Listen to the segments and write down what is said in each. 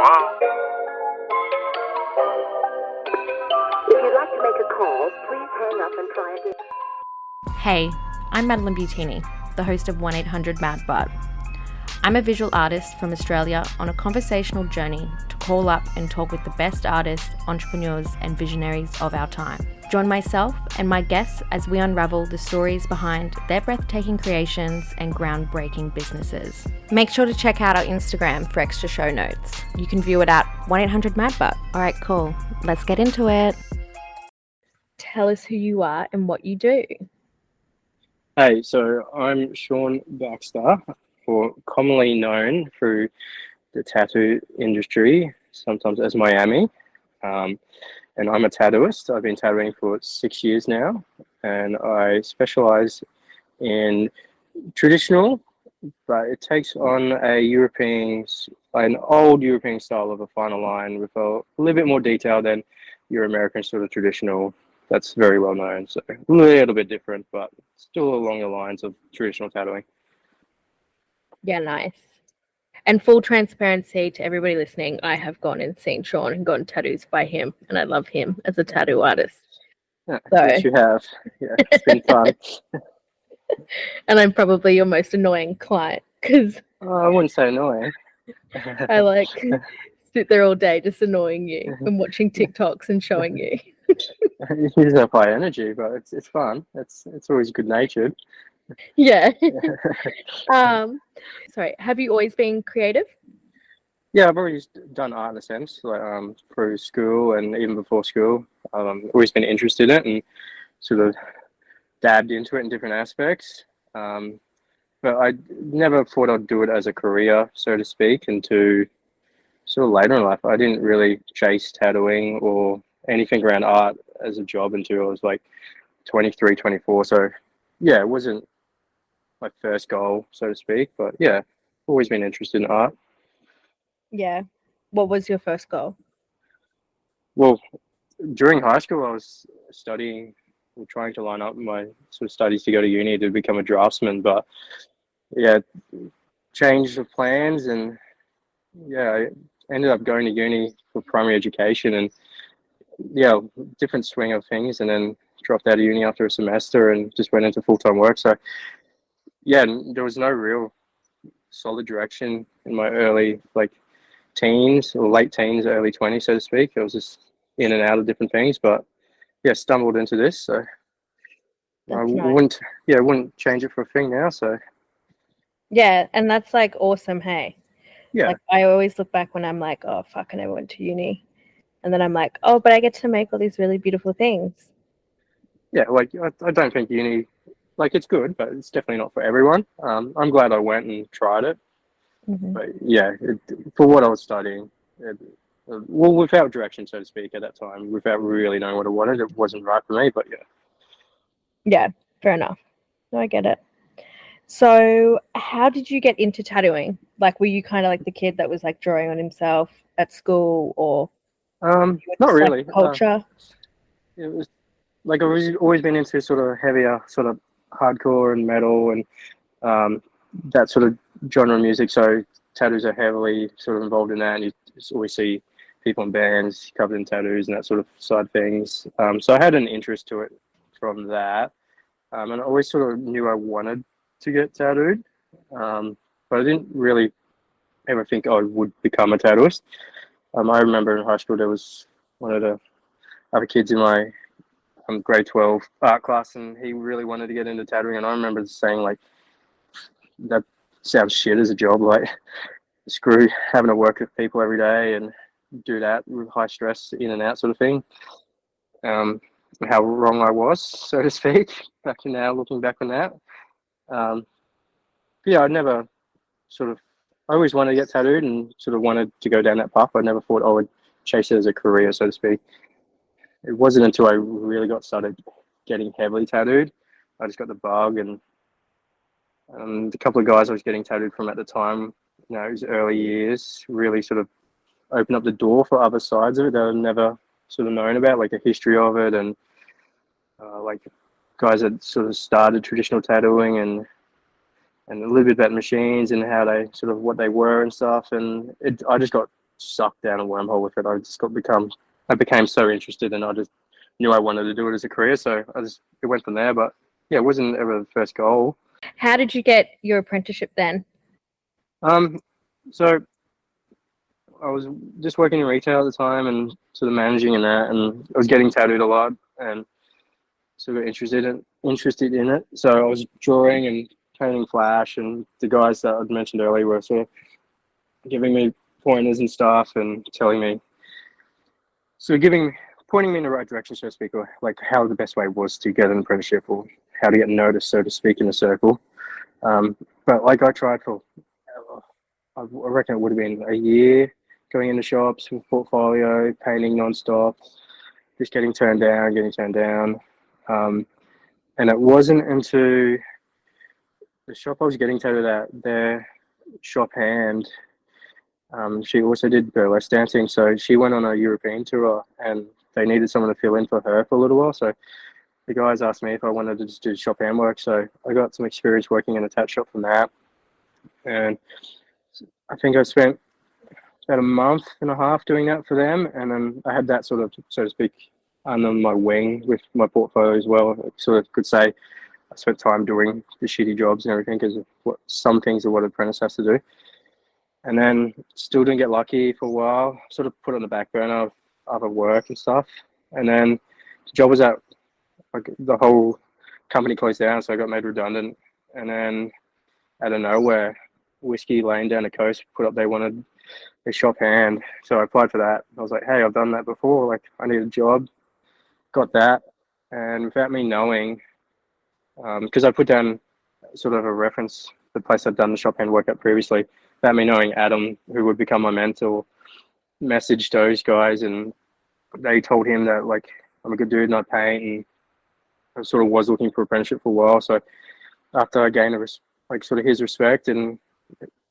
If you'd like to make a call, please hang up and try again. Hey, I'm Madeline Butini, the host of 1-800-MAD-BUTT. I'm a visual artist from Australia on a conversational journey to call up and talk with the best artists, entrepreneurs, and visionaries of our time. Join myself and my guests as we unravel the stories behind their breathtaking creations and groundbreaking businesses. Make sure to check out our Instagram for extra show notes. You can view it at 1-800-MAD-BUTT. All right, cool. Let's get into it. Tell us who you are and what you do. Hey, so I'm Sean Baxter, or commonly known through the tattoo industry, sometimes as Miami. And I'm a tattooist. I've been tattooing for 6 years now, and I specialize in traditional, but it takes on an old European style of a final line with a little bit more detail than your American sort of traditional. That's very well known. So a little bit different, but still along the lines of traditional tattooing. Yeah, nice. And full transparency to everybody listening, I have gone and seen Sean and gotten tattoos by him, and I love him as a tattoo artist. Yeah, yes, you have. Yeah, it's been fun. And I'm probably your most annoying client because I wouldn't say annoying. I sit there all day just annoying you and watching TikToks and showing you. You use up high energy, but it's fun. It's always good natured. Yeah. Sorry, have you always been creative? Yeah, I've always done art in a sense, like through school and even before school. Always been interested in it and sort of dabbed into it in different aspects. But I never thought I'd do it as a career, so to speak, until sort of later in life. I didn't really chase tattooing or anything around art as a job until I was like 23, 24. So yeah, it wasn't my first goal, so to speak, but yeah, always been interested in art. Yeah. What was your first goal? Well, during high school, I was studying or trying to line up my sort of studies to go to uni to become a draftsman, but yeah, changed the plans and yeah, I ended up going to uni for primary education and yeah, different swing of things, and then dropped out of uni after a semester and just went into full-time work. So yeah, there was no real solid direction in my early teens or late teens, early 20s, so to speak. I was just in and out of different things, but yeah, stumbled into this. So I Nice. wouldn't change it for a thing now. So Yeah, and that's like awesome. Hey, yeah, like I always look back when I'm like, oh fuck, I never went to uni, and then I'm like, oh, but I get to make all these really beautiful things. yeah, like I don't think uni, like it's good, but it's definitely not for everyone. I'm glad I went and tried it, Mm-hmm. but yeah, for what I was studying, well, without direction, so to speak, at that time, without really knowing what I wanted, it wasn't right for me. But yeah. Yeah, fair enough. No, I get it. So, how did you get into tattooing? Like, were you kind of like the kid that was like drawing on himself at school, or you were Not just like really. culture? It was like I've always been into sort of heavier, sort of hardcore and metal and that sort of genre of music. So tattoos are heavily sort of involved in that, and you just always see people in bands covered in tattoos and that sort of side things. So I had an interest to it from that, and I always sort of knew I wanted to get tattooed, but I didn't really ever think I would become a tattooist. I remember in high school there was one of the other kids in my grade 12 art class, and he really wanted to get into tattooing, and I remember saying like, that sounds shit as a job, like screw having to work with people every day and do that with high stress in and out sort of thing. How wrong I was, so to speak, back now looking back on that. Yeah, I never sort of, I always wanted to get tattooed and sort of wanted to go down that path. I never thought I would chase it as a career, so to speak. It wasn't until I really got started getting heavily tattooed, I just got the bug, and the couple of guys I was getting tattooed from at the time, it was early years, really sort of opened up the door for other sides of it that I'd never sort of known about, like the history of it, and like guys that sort of started traditional tattooing and a little bit about machines and how they sort of what they were and stuff. And I just got sucked down a wormhole with it. I became so interested, and I just knew I wanted to do it as a career. So it went from there. But yeah, it wasn't ever the first goal. How did you get your apprenticeship then? So I was just working in retail at the time and sort of managing in that, and I was getting tattooed a lot and sort of interested in it. So I was drawing and painting flash, and the guys that I'd mentioned earlier were sort of giving me pointers and stuff and telling me, pointing me in the right direction, so to speak, or like how the best way was to get an apprenticeship or how to get noticed, so to speak, in a circle. But like I tried for, I reckon it would have been a year going into shops with portfolio, painting non-stop, just getting turned down. And it wasn't until the shop I was getting tattooed at, their shop hand, she also did burlesque dancing, so she went on a European tour and they needed someone to fill in for her for a little while. So the guys asked me if I wanted to just do shop hand work. So I got some experience working in a tat shop from that. And I think I spent about a month and a half doing that for them. And then I had that sort of, so to speak, under my wing with my portfolio as well. I sort of could say I spent time doing the shitty jobs and everything because of some things are what an apprentice has to do. And then still didn't get lucky for a while, sort of put on the back burner of other work and stuff. And then the job was out, like, the whole company closed down, so I got made redundant. And then out of nowhere, Whiskey Lane down the coast put up they wanted a shop hand. So I applied for that. I was like, hey, I've done that before. Like, I need a job. Got that. And without me knowing, because I put down sort of a reference, the place I'd done the shop hand work at previously, without me knowing, Adam, who would become my mentor, messaged those guys, and they told him that, like, I'm a good dude and I paint, and I sort of was looking for apprenticeship for a while. So after I gained sort of his respect and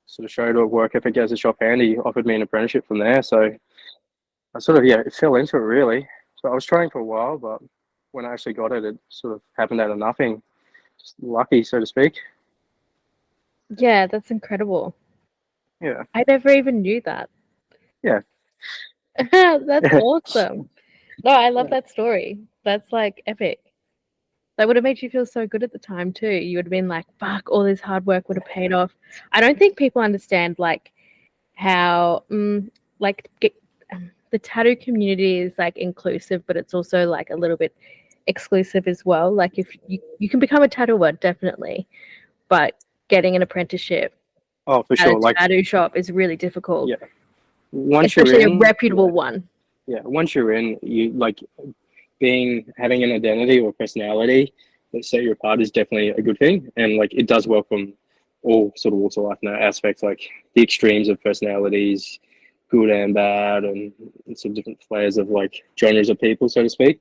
sort of showed a work ethic as a shop hand, he offered me an apprenticeship from there. So I sort of, it fell into it really. So I was trying for a while, but when I actually got it, it sort of happened out of nothing. Just lucky, so to speak. Yeah, that's incredible. Yeah. I never even knew that. Yeah. That's awesome. No, I love that story. That's like epic. That would have made you feel so good at the time too. You would have been like, fuck, all this hard work would have paid off. I don't think people understand like how the tattoo community is like inclusive, but it's also like a little bit exclusive as well. Like if you can become a tattooer, definitely, but getting an apprenticeship for at sure. a tattoo shop is really difficult. Yeah. Once especially you're in, a reputable one. Yeah. Once you're in, you like having an identity or personality that set you apart is definitely a good thing. And like it does welcome all sort of walks of life in that aspect, like the extremes of personalities, good and bad, and some different flavors of like genres of people, so to speak.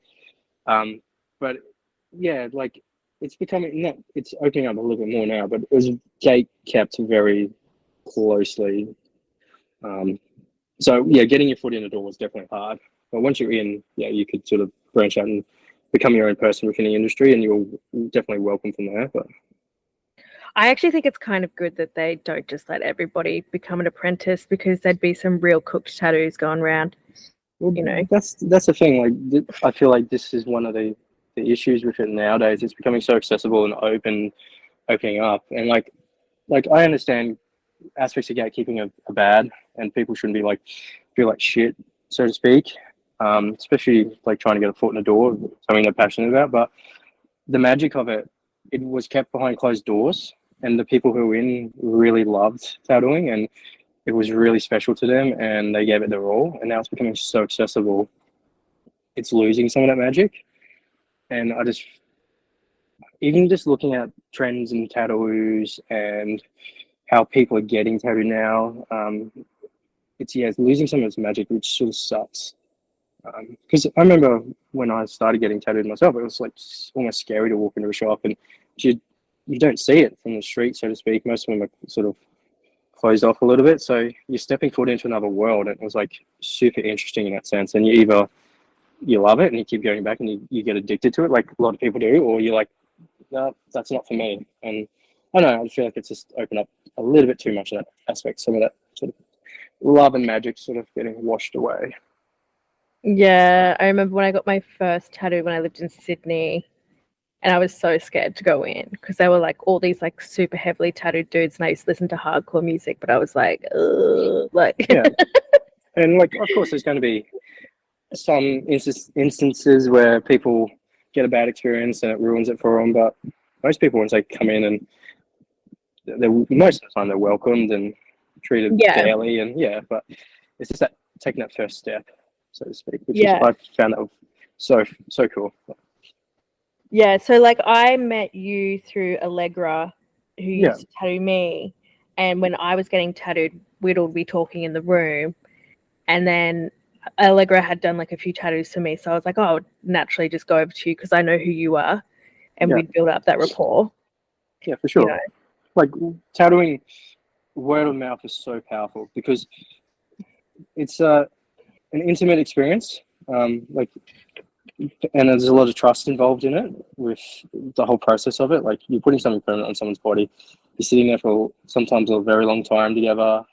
But yeah, like it's becoming, it's opening up a little bit more now, but it was gate kept very closely. So yeah, getting your foot in the door was definitely hard. But once you're in, you could sort of branch out and become your own person within the industry, and you're definitely welcome from there. But I actually think it's kind of good that they don't just let everybody become an apprentice, because there'd be some real cooked tattoos going around. that's the thing. Like I feel like this is one of the issues with it nowadays. It's becoming so accessible and opening up, and like I understand aspects of gatekeeping are bad, and people shouldn't feel like shit, so to speak. Especially like trying to get a foot in the door, something they're passionate about. But the magic of it was kept behind closed doors, and the people who were in really loved tattooing, and it was really special to them, and they gave it their all. And now it's becoming so accessible, it's losing some of that magic. And even just looking at trends in tattoos and how people are getting tattooed now, it's losing some of its magic, which sort of sucks. Because I remember when I started getting tattooed myself, it was like almost scary to walk into a shop, and you don't see it from the street, so to speak. Most of them are sort of closed off a little bit, so you're stepping foot into another world, and it was like super interesting in that sense. And you love it and you keep going back and you get addicted to it, like a lot of people do, or you're like, no, that's not for me. And I don't know, I feel like it's just opened up a little bit too much in that aspect, some of that sort of love and magic sort of getting washed away. Yeah, I remember when I got my first tattoo when I lived in Sydney, and I was so scared to go in because there were like all these like super heavily tattooed dudes, and I used to listen to hardcore music, but I was like, ugh, like Yeah, and like of course there's going to be some instances where people get a bad experience and it ruins it for them, but most people once they come in and they're most of the time they're welcomed and treated yeah, fairly, and yeah, but it's just that taking that first step, so to speak, which is yeah, I found that so cool. yeah. So like I met you through Allegra, who Yeah, used to tattoo me, and when I was getting tattooed, we'd all be talking in the room, and then Allegra had done like a few tattoos to me, so I was like, oh, I would naturally just go over to you because I know who you are, and yeah, we'd build up that rapport, yeah, for you sure. know. Like tattooing, word of mouth is so powerful because it's an intimate experience. Like, and there's a lot of trust involved in it with the whole process of it. Like, you're putting something permanent on someone's body. You're sitting there for sometimes a very long time together.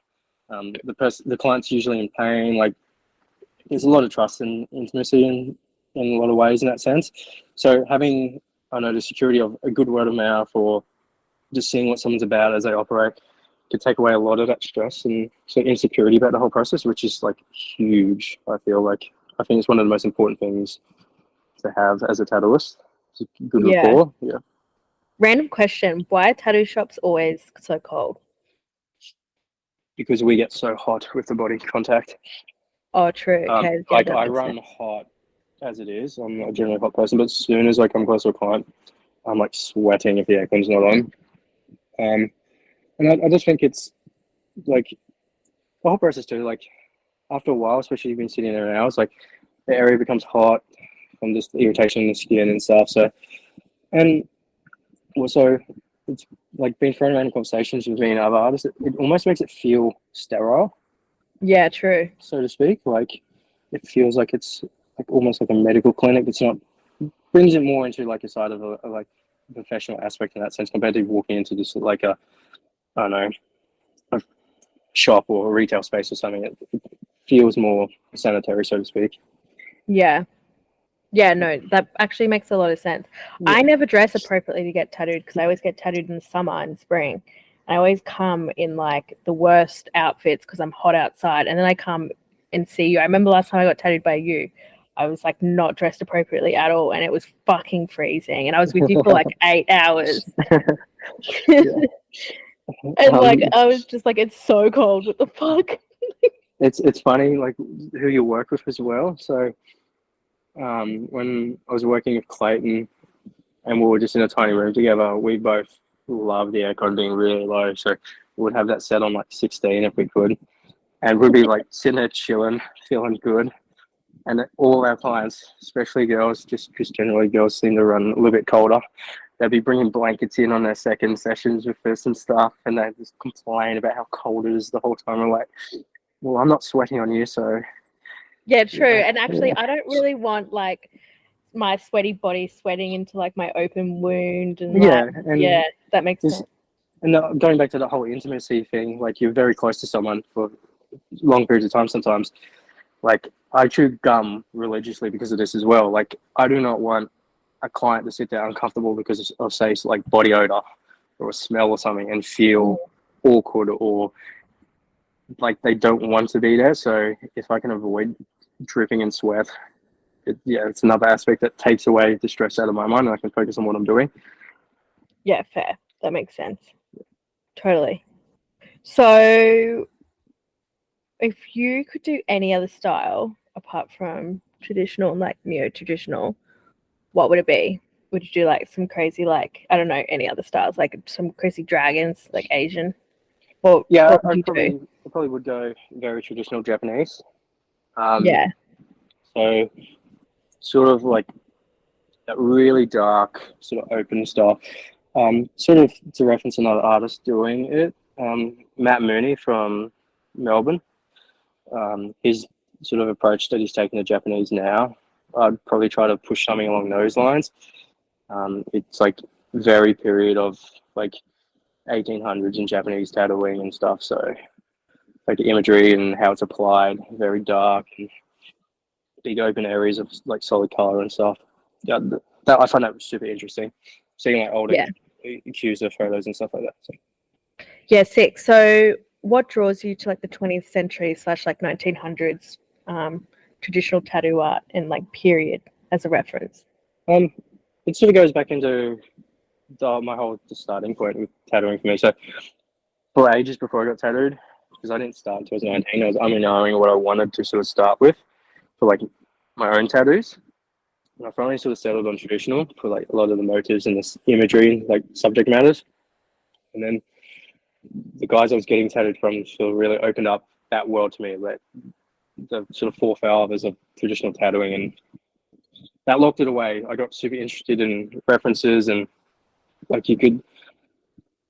The client's usually in pain. Like, there's a lot of trust and intimacy in a lot of ways in that sense. So having, I know, the security of a good word of mouth or just seeing what someone's about as they operate could take away a lot of that stress and so insecurity about the whole process, which is like huge. I feel like I think it's one of the most important things to have as a tattooist. It's a good Yeah. rapport. Yeah, Random question: why are tattoo shops always so cold? because we get so hot with the body contact. Oh, true. Okay, yeah, Like that I makes run sense. hot as it is. I'm not a generally hot person, but as soon as I come close to a client, I'm like sweating if the aircon's not on. And I just think it's like the whole process too. Like after a while, especially if you've been sitting there an hour, it's like the area becomes hot from just the irritation in the skin and stuff. So, and also it's like being thrown around in conversations with me and other artists, it almost makes it feel sterile, Yeah, true. so to speak. Like it feels like it's like almost like a medical clinic. It's not, brings it more into like a side of a like professional aspect in that sense compared to walking into just like a, I don't know, a shop or a retail space or something. It feels more sanitary, so to speak. Yeah. Yeah, no, that actually makes a lot of sense. Yeah. I never dress appropriately to get tattooed because I always get tattooed in the summer and spring. I always come in like the worst outfits because I'm hot outside. And then I come and see you. I remember last time I got tattooed by you, I was like not dressed appropriately at all. And it was fucking freezing. And I was with you for like 8 hours. Yeah. And like, I was just like, it's so cold. What the fuck? It's funny like who you work with as well. So when I was working with Clayton and we were just in a tiny room together, we both loved the aircon being really low. So we would have that set on like 16 if we could. And we'd be like sitting there chilling, feeling good. And all our clients, especially girls, just because generally girls seem to run a little bit colder, they'd be bringing blankets in on their second sessions with us and stuff. And they just complain about how cold it is the whole time. I'm like, well, I'm not sweating on you, so Yeah, true. yeah. And actually, I don't really want like my sweaty body sweating into like my open wound and Yeah, like, and yeah, that makes this, sense. and going back to the whole intimacy thing, like you're very close to someone for long periods of time sometimes. Like I chew gum religiously because of this as well. Like I do not want a client to sit there uncomfortable because of say like body odor or a smell or something and feel awkward or like they don't want to be there. So if I can avoid dripping in sweat, it's another aspect that takes away the stress out of my mind and I can focus on what I'm doing. Yeah, fair. That makes sense. Totally. So, if you could do any other style apart from traditional and like neo-traditional, what would it be? Would you do like some crazy, like, I don't know, any other styles, like some crazy dragons, like Asian? Or Yeah, what would you do? I probably would go very traditional Japanese. Yeah. So sort of like that really dark, sort of open style. Sort of to reference another artist doing it, Matt Mooney from Melbourne. His sort of approach that he's taking to Japanese now, I'd probably try to push something along those lines. It's like very period of like 1800s in Japanese tattooing and stuff. So like the imagery and how it's applied, very dark and big open areas of like solid color and stuff. Yeah, that I find that super interesting. Seeing like older Yeah. accuser photos and stuff like that. So. Yeah, sick. So what draws you to like the 20th century / like 1900s traditional tattoo art and like period as a reference? It sort of goes back into my whole starting point with tattooing for me. So for ages before I got tattooed, because I didn't start until I was 19, I was unknowing what I wanted to sort of start with for like my own tattoos. And I finally sort of settled on traditional for like a lot of the motives and the imagery, like subject matters. And then the guys I was getting tattooed from sort of really opened up that world to me, like the sort of forefathers of traditional tattooing, and that locked it away. I got super interested in references, and like you could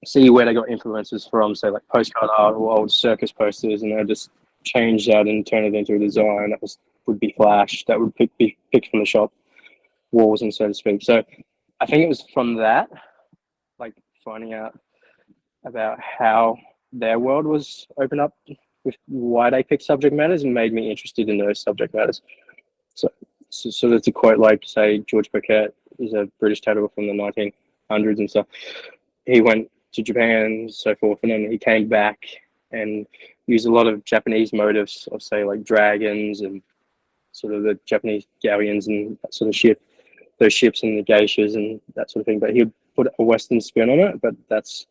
see where they got influences from, say like postcard art or old circus posters, and they just change that and turn it into a design that would be flash, that would be picked from the shop walls, and so to speak. So I think it was from that, like finding out about how their world was opened up with why they picked subject matters, and made me interested in those subject matters. So sort of to quote, like, say, George Paquette is a British tattooer from the 1900s and stuff. He went to Japan and so forth, and then he came back and used a lot of Japanese motifs of, say, like dragons and sort of the Japanese galleons and that sort of ship, those ships and the geishas and that sort of thing. But he would put a Western spin on it, but that's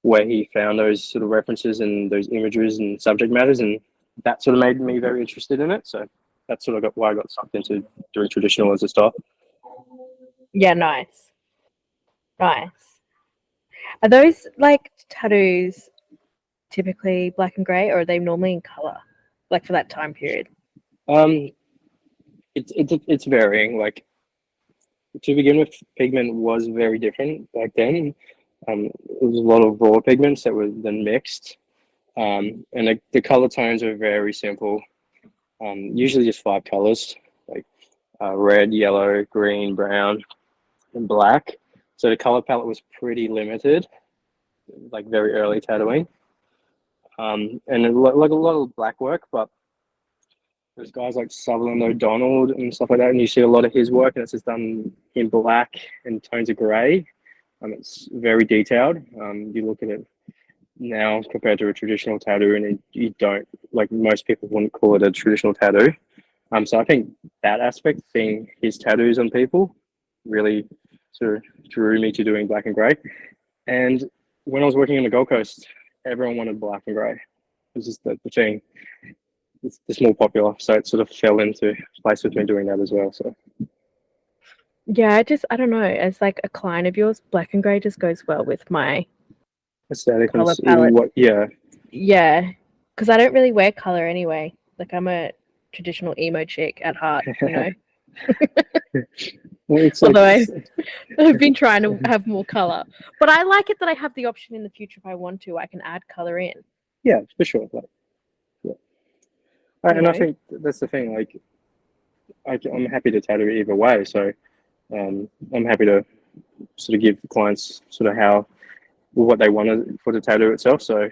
where he found those sort of references and those images and subject matters, and that sort of made me very interested in it. So that's sort of why I got sucked into doing traditional as a start. Yeah, nice. Are those like tattoos typically black and grey, or are they normally in color, like for that time period? It's varying. Like, to begin with, pigment was very different back then. It was a lot of raw pigments that were then mixed, and the color tones are very simple. Usually just 5 colors, like red, yellow, green, brown, and black. So the color palette was pretty limited, like very early tattooing, and like a lot of black work. But there's guys like Sutherland O'Donnell and stuff like that, and you see a lot of his work, and it's just done in black and tones of grey. It's very detailed. You look at it now compared to a traditional tattoo, and you don't, like, most people wouldn't call it a traditional tattoo. So I think that aspect, seeing his tattoos on people, really sort of drew me to doing black and grey. And when I was working on the Gold Coast, everyone wanted black and grey. It was just the thing. It's more popular, so it sort of fell into place with me doing that as well. So Yeah, I don't know. As like a client of yours, black and grey just goes well with my aesthetic and color palette. yeah. Yeah, because I don't really wear color anyway. Like I'm a traditional emo chick at heart, you know. Well, it's Although like, I've been trying to have more color, but I like it that I have the option in the future if I want to. I can add color in. yeah, for sure. Like, yeah. And I think that's the thing. Like, I'm happy to tattoo either way. So I'm happy to sort of give clients sort of what they want for the tattoo itself. So,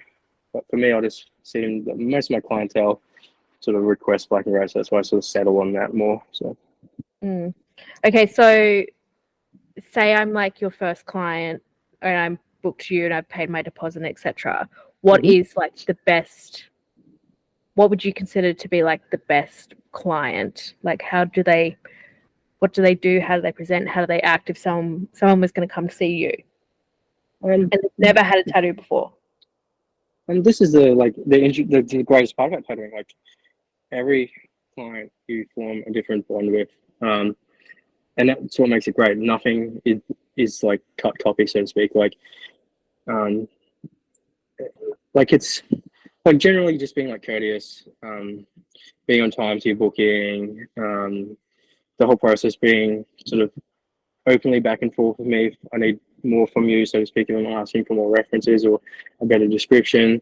but for me, I just see that most of my clientele sort of request black and grey, so that's why I sort of settle on that more. So. Okay, so say I'm like your first client and I'm booked you and I've paid my deposit, etc. What is like the best? What would you consider to be like the best client? Like, what do they do? How do they present? How do they act if someone was going to come to see you and they've never had a tattoo before? And this is the greatest part about tattooing. Like, every client you form a different bond with, and that's what makes it great. Nothing is like cut copy, so to speak. Like it's like generally just being like courteous, being on time to your booking, the whole process being sort of openly back and forth with me. If I need more from you, so to speak, if I'm asking for more references or a better description,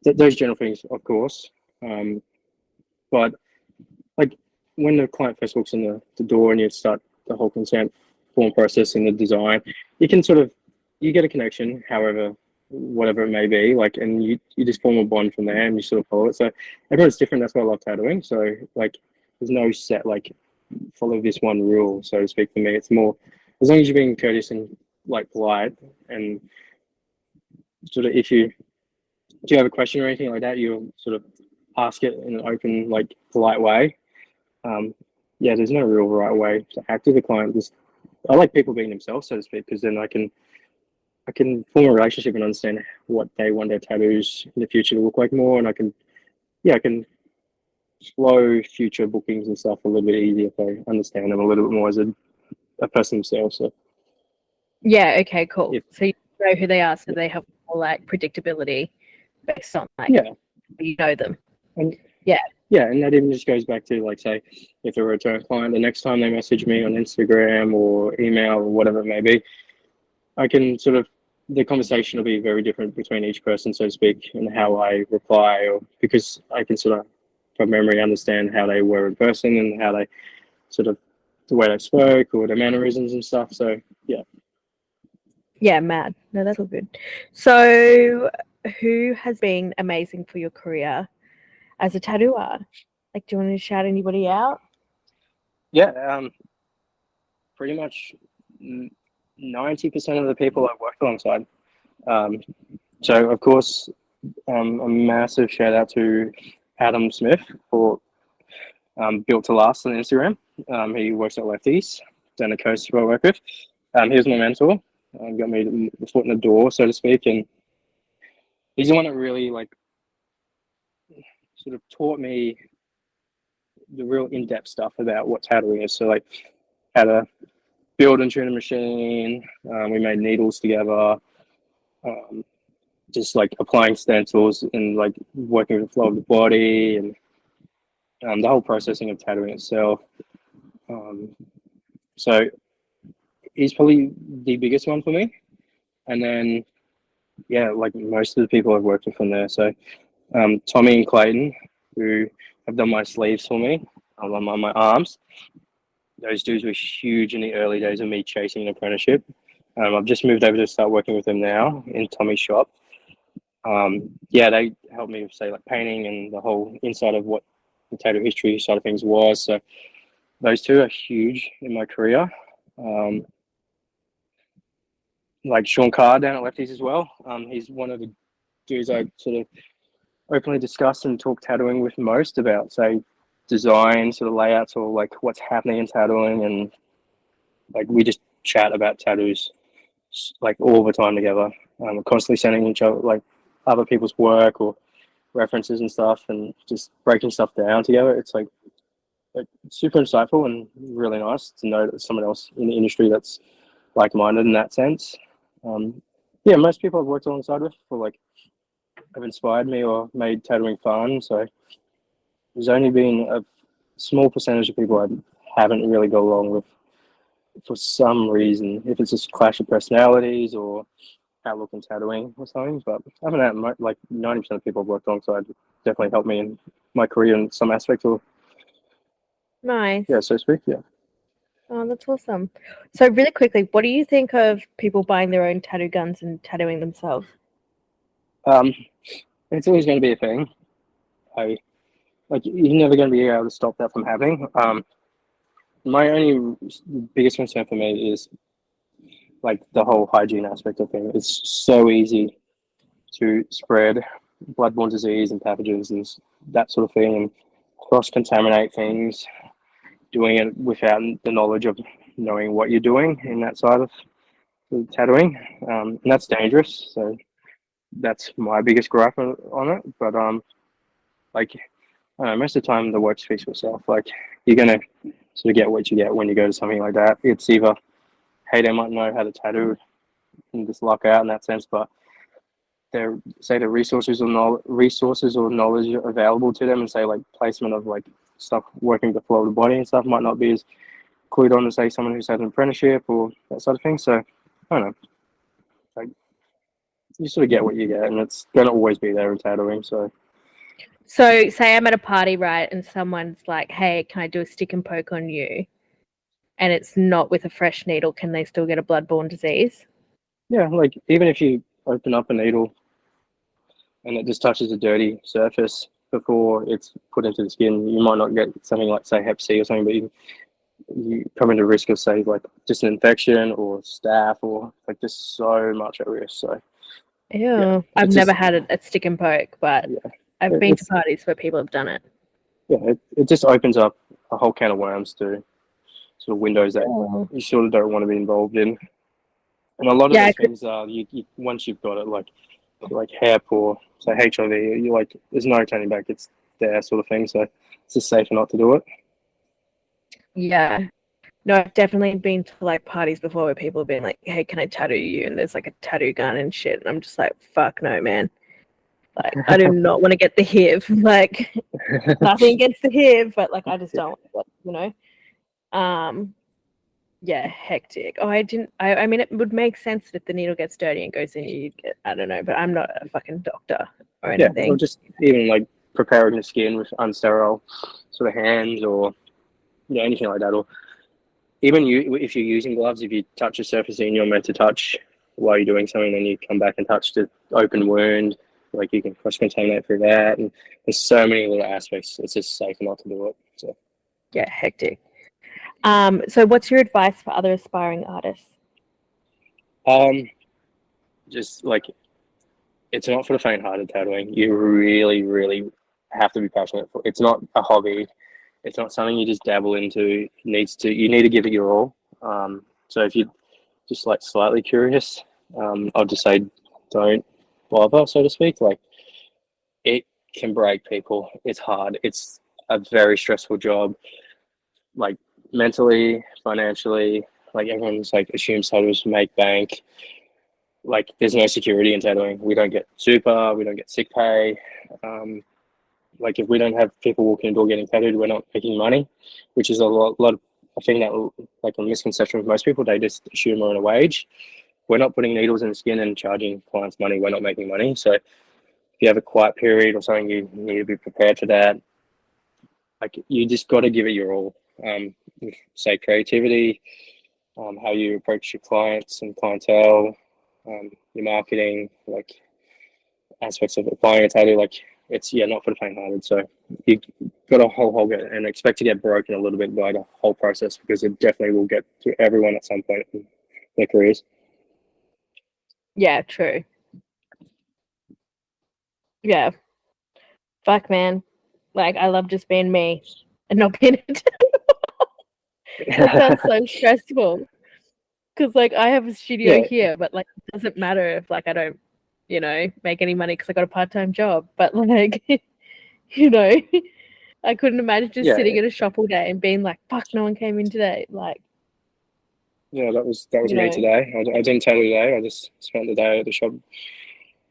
those general things, of course. But like when the client first walks in the door and you start the whole consent form process and the design, you get a connection. However, whatever it may be, like, and you just form a bond from there and you sort of follow it. So everyone's different. That's why I love tattooing. So like, there's no set like follow this one rule, so to speak. For me, it's more as long as you're being courteous and like polite, and sort of if you do you have a question or anything like that, you sort of ask it in an open, like polite way. Um, yeah, there's no real right way to act with a client. Just I like people being themselves, so to speak, because then I can form a relationship and understand what they want their tattoos in the future to look like more, and I can flow future bookings and stuff a little bit easier if I understand them a little bit more as a person themselves. So Yeah, okay, cool. if, So you know who they are, so they have more like predictability based on like yeah, you know them. and Yeah. yeah, and that even just goes back to like say if they're a return client, the next time they message me on Instagram or email or whatever it may be, I can sort of the conversation will be very different between each person, so to speak, and how I reply, or because I can sort of from memory understand how they were in person and how they sort of the way they spoke or their mannerisms and stuff. So yeah. Yeah, mad. No, that's all good. So who has been amazing for your career as a tattooer? Like, do you want to shout anybody out? Yeah, pretty much 90% of the people I've worked alongside. Um, so, of course, a massive shout out to Adam Smith for Built to Last on Instagram. He works at Lefties down the coast who I work with. He was my mentor, got me the foot in the door, so to speak, and he's the one that really like sort of taught me the real in-depth stuff about what tattooing is. So like how to build and tune a machine. We made needles together. Just like applying stencils and like working with the flow of the body and the whole processing of tattooing itself. Um, so he's probably the biggest one for me. And then, yeah, like most of the people I've worked with from there. So Tommy and Clayton, who have done my sleeves for me on my arms. Those dudes were huge in the early days of me chasing an apprenticeship. I've just moved over to start working with them now in Tommy's shop. Yeah, they helped me with, say, like painting and the whole inside of what the tattoo history side of things was. So those two are huge in my career. Like Sean Carr down at Lefties as well. He's one of the dudes I sort of openly discuss and talk tattooing with most about, say, design, sort of layouts, or like what's happening in tattooing, and like we just chat about tattoos like all the time together. We're constantly sending each other like other people's work or references and stuff, and just breaking stuff down together. It's like super insightful and really nice to know that someone else in the industry that's like-minded in that sense. Yeah, most people I've worked alongside with for like have inspired me or made tattooing fun. So there's only been a small percentage of people I haven't really got along with for some reason. If it's just clash of personalities or outlook in tattooing or something. But other than that, like 90% of people I've worked alongside definitely helped me in my career in some aspect or Nice. yeah, so to speak. Yeah. Oh, that's awesome. So really quickly, what do you think of people buying their own tattoo guns and tattooing themselves? It's always going to be a thing. I like you're never going to be able to stop that from happening. My only biggest concern for me is like the whole hygiene aspect of things. It's so easy to spread bloodborne disease and pathogens and that sort of thing, and cross contaminate things. Doing it without the knowledge of knowing what you're doing in that side of the tattooing, and that's dangerous. So that's my biggest gripe on it. But like I don't know, most of the time the work speaks for itself. Like you're gonna sort of get what you get when you go to something like that. It's either hey, they might know how to tattoo and just luck out in that sense, but there say the resources or knowledge available to them, and say like placement of like stuff working the flow of the body and stuff might not be as clued on to say someone who's had an apprenticeship or that sort of thing. So I don't know, like you sort of get what you get, and it's gonna always be there in tattooing. So say I'm at a party, right, and someone's like, hey, can I do a stick and poke on you? And it's not with a fresh needle, can they still get a bloodborne disease? yeah, like even if you open up a needle and it just touches a dirty surface before it's put into the skin, you might not get something like, say, Hep C or something, but you come into risk of, say, like just an infection or staph, or like just so much at risk. So Yeah, I've never had a stick and poke, but yeah, I've been to parties where people have done it. Yeah, it just opens up a whole can of worms to sort of windows that you sort of don't want to be involved in. And a lot of those things are you once you've got it, like Hep or say HIV, you like there's no turning back. It's there sort of thing. So it's just safer not to do it. Yeah. No, I've definitely been to like parties before where people have been like, "Hey, can I tattoo you?" And there's like a tattoo gun and shit. And I'm just like, "Fuck no, man! Like, I do not want to get the HIV. Like, nothing against the HIV, but like, I just don't want to, Yeah, hectic. Oh, I mean, it would make sense that if the needle gets dirty and goes in, you'd get, I don't know, but I'm not a fucking doctor or anything. Yeah, or just even like preparing the skin with unsterile sort of hands or anything like that, or even if you're using gloves, if you touch a surface and you're meant to touch while you're doing something, then you come back and touch the open wound, like you can cross-contaminate through that, and there's so many little aspects. It's just safe not to do it. So yeah, hectic. So what's your advice for other aspiring artists? Just like, it's not for the faint-hearted tattooing. You really, really have to be passionate for it. It's not a hobby. It's not something you just dabble into. You need to give it your all. So if you're just like slightly curious, I'll just say don't bother, so to speak. Like, it can break people. It's hard. It's a very stressful job. Like, mentally, financially, like everyone's like assumes tattooers make bank. Like, there's no security in tattooing. We don't get super. We don't get sick pay. Like, if we don't have people walking the door getting tattooed, we're not making money, which is a lot of, I think that like a misconception with most people. They just assume we're on a wage. We're not putting needles in the skin and charging clients money. We're not making money. So if you have a quiet period or something, you need to be prepared for that. Like, you just got to give it your all. Say creativity, how you approach your clients and clientele, your marketing, like aspects of applying a tattoo. Like, it's not for the faint-hearted. So you got a whole get and expect to get broken a little bit by the whole process, because it definitely will get to everyone at some point in their careers. Yeah, true. Yeah. Fuck, man. Like, I love just being me and not being it. That sounds so stressful. Because, like, I have a studio here, but, like, it doesn't matter if, like, I don't, make any money because I got a part-time job. But, like, I couldn't imagine just sitting in a shop all day and being like, fuck, no one came in today. Like, yeah, that was me today. I didn't tattoo today. I just spent the day at the shop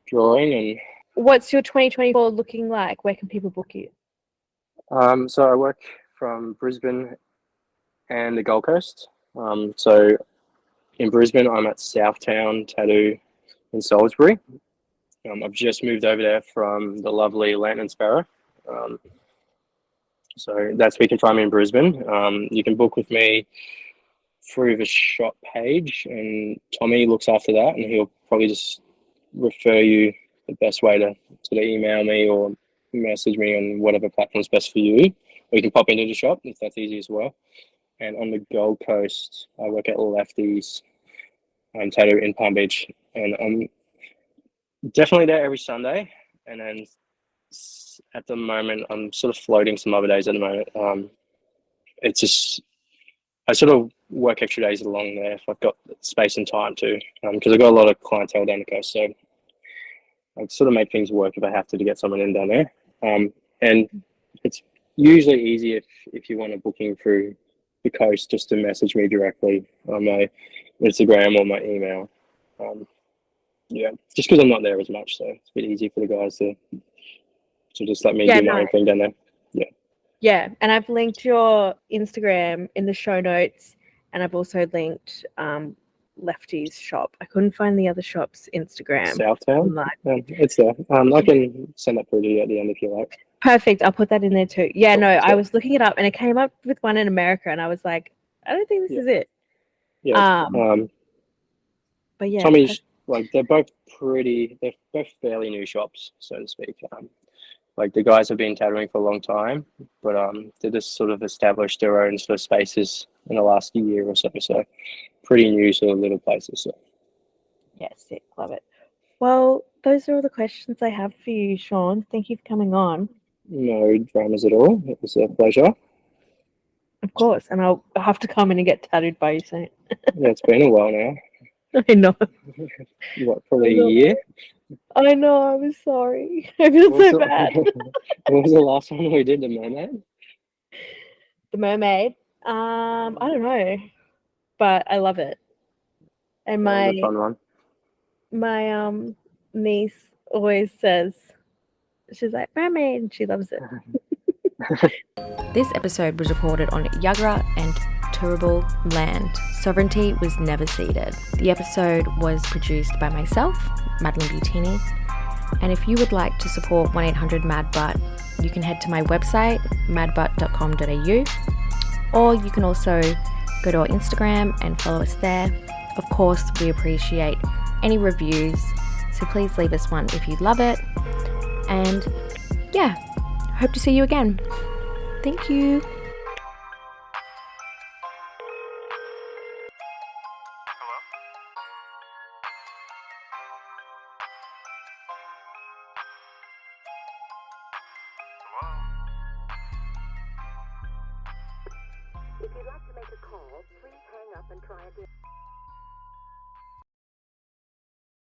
drawing. And what's your 2024 looking like? Where can people book you? So I work from Brisbane and the Gold Coast. So in Brisbane, I'm at Southtown Tattoo in Salisbury. I've just moved over there from the lovely Lantern Sparrow. So that's where you can find me in Brisbane. You can book with me through the shop page, and Tommy looks after that, and he'll probably just refer you the best way to sort of email me or message me on whatever platform's best for you. Or you can pop into the shop if that's easy as well. And on the Gold Coast, I work at Lefty's Tattoo in Palm Beach, and I'm definitely there every Sunday. And then at the moment, I'm sort of floating some other days at the moment. It's just, I sort of work extra days along there if I've got space and time to, because I've got a lot of clientele down the coast. So I sort of make things work if I have to get someone in down there. And it's usually easy if you want a booking through the coast, just to message me directly on my Instagram or my email. Just because I'm not there as much, so it's a bit easy for the guys to just let me do my own thing down there. Yeah, and I've linked your Instagram in the show notes, and I've also linked Lefty's shop. I couldn't find the other shop's Instagram. Southtown? It's there. I can send that through to you at the end if you like. Perfect. I'll put that in there too. Yeah, no, I was looking it up and it came up with one in America, and I was like, I don't think this is it. Yeah. But yeah, like they're both fairly new shops, so to speak. Like the guys have been tattooing for a long time, but they just sort of established their own sort of spaces in the last year or so. So pretty new sort of little places. So Yeah, sick. Love it. Well, those are all the questions I have for you, Sean. Thank you for coming on. no dramas at all. It was a pleasure. Of course, and I'll have to come in and get tattooed by you soon. Yeah, it's been a while now. I know. What, probably a year? I know. I'm sorry. I feel What was so the, bad. what was the last one we did? The mermaid? The mermaid. I don't know, but I love it. And That was a fun one. my niece always says, she's like, mermaid, and she loves it. This episode was recorded on Yuggera and Turrbal land. Sovereignty was never ceded. The episode was produced by myself, Madeline Butini. And if you would like to support 1-800-MAD-BUTT, you can head to my website, madbutt.com.au, or you can also go to our Instagram and follow us there. Of course, we appreciate any reviews, so please leave us one if you love it. And yeah, hope to see you again. Thank you. If you'd like to make a call, please hang up and try again.